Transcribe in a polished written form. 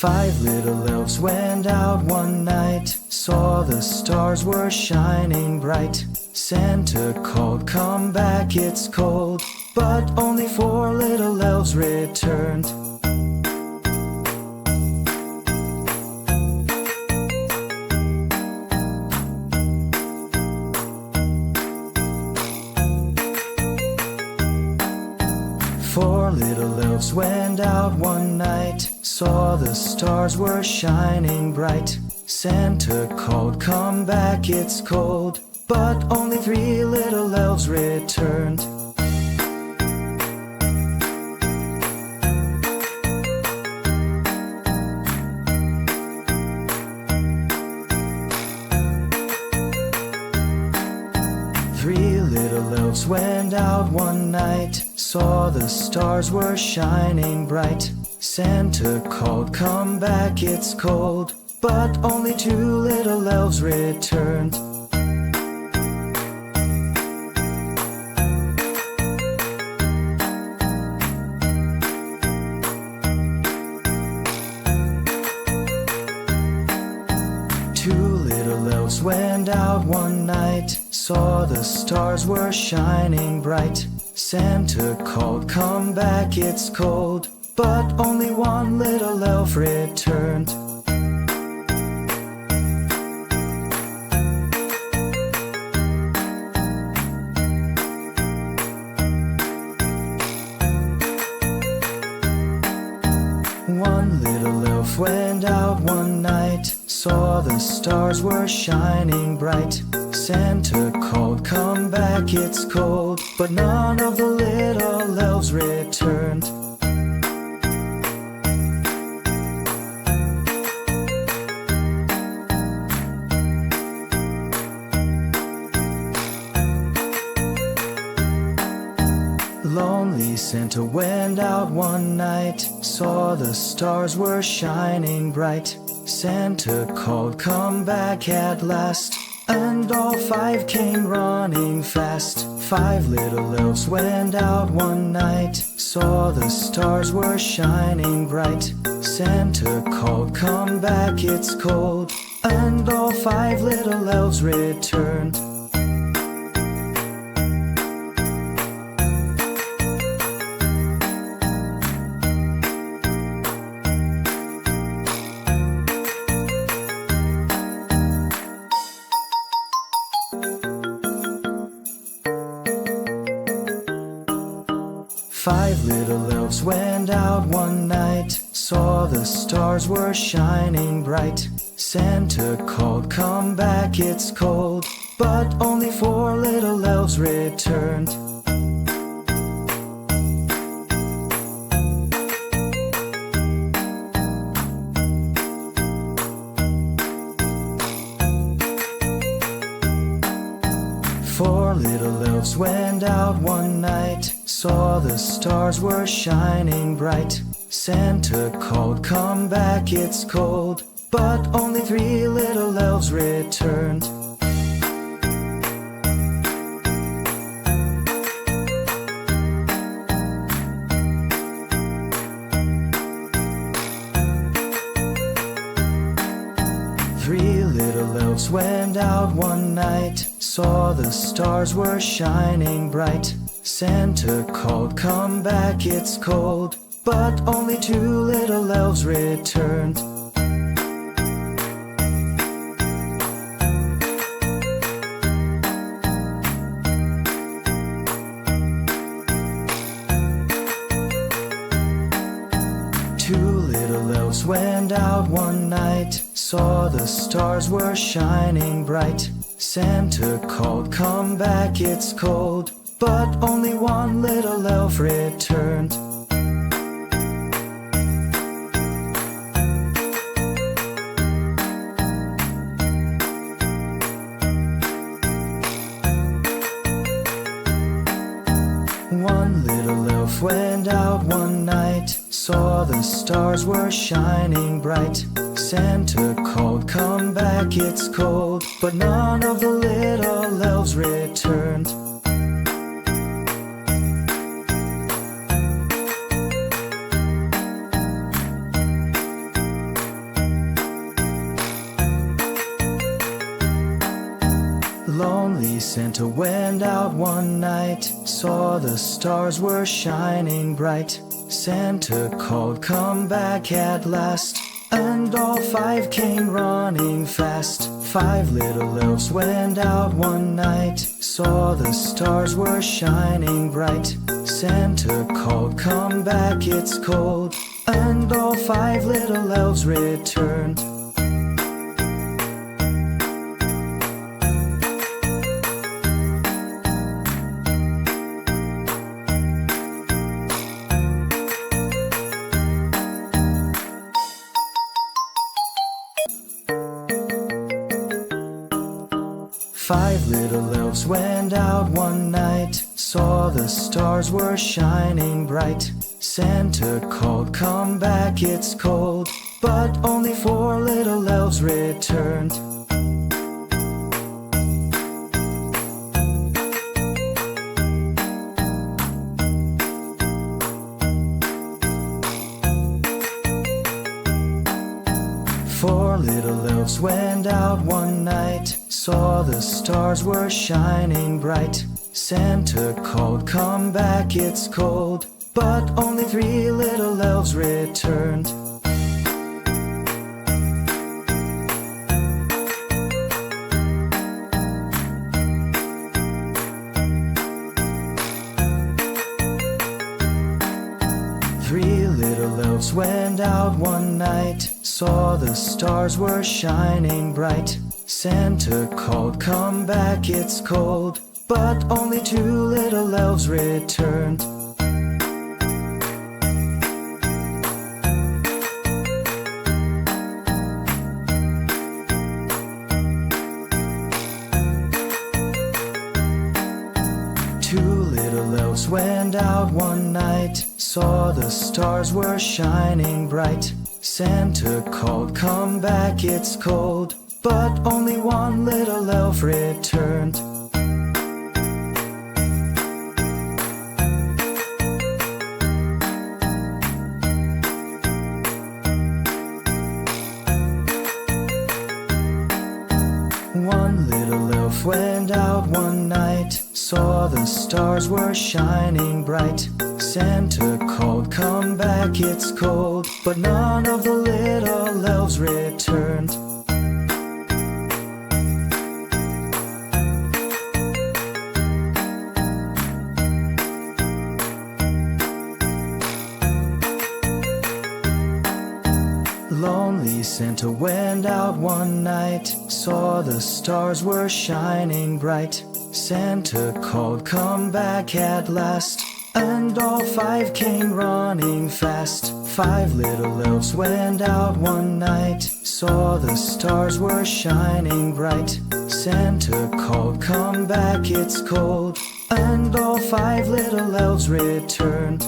Five little elves went out one night, saw the stars were shining bright. Santa called, "Come back, it's cold," but only four little elves returned. Four little elves went out one night, saw the stars were shining bright. Santa called, "Come back, it's cold," but only three little elves returned. Three little elves went out one night, saw the stars were shining bright. Santa called, "Come back, it's cold," but only two little elves returned. Two little elves went out one night, saw the stars were shining bright. Santa called, "Come back, it's cold," but only one little elf returned. One little elf went out one night, saw the stars were shining bright. Santa called, "Come back, it's cold," but none of the little elves returned. Lonely Santa went out one night, saw the stars were shining bright. Santa called, "Come back at last," and all five came running fast. Five little elves went out one night, saw the stars were shining bright. Santa called, "Come back, it's cold," and all five little elves returned. Five little elves went out one night, saw the stars were shining bright. Santa called, "Come back, it's cold," but only four little elves returned. Four little elves went out one night, saw the stars were shining bright. Santa called, "Come back, it's cold," but only three little elves returned. Three little elves went out one night, saw the stars were shining bright. Santa called, "Come back, it's cold," but only two little elves returned. Two little elves went out one night, saw the stars were shining bright. Santa called, "Come back, it's cold," but only one little elf returned. One little elf went out one night, saw the stars were shining bright. Santa called, "Come back, it's cold," but none of the little elves returned. Santa went out one night, saw the stars were shining bright. Santa called, "Come back at last," and all five came running fast. Five little elves went out one night, saw the stars were shining bright. Santa called, "Come back, it's cold," and all five little elves returned. Five little elves went out one night, saw the stars were shining bright. Santa called, "Come back, it's cold," but only four little elves returned. Four little elves went out one night, saw the stars were shining bright. Santa called, "Come back, it's cold," but only three little elves returned. Three little elves went out one night, saw the stars were shining bright. Santa called, "Come back, it's cold," but only two little elves returned. Two little elves went out one night, saw the stars were shining bright. Santa called, "Come back, it's cold," but only one little elf returned. One little elf went out one night, saw the stars were shining bright. Santa called, "Come back, it's cold," but none of the little elves returned. Lonely Santa went out one night, saw the stars were shining bright. Santa called, "Come back at last," and all five came running fast. Five little elves went out one night, saw the stars were shining bright. Santa called, "Come back, it's cold," and all five little elves returned.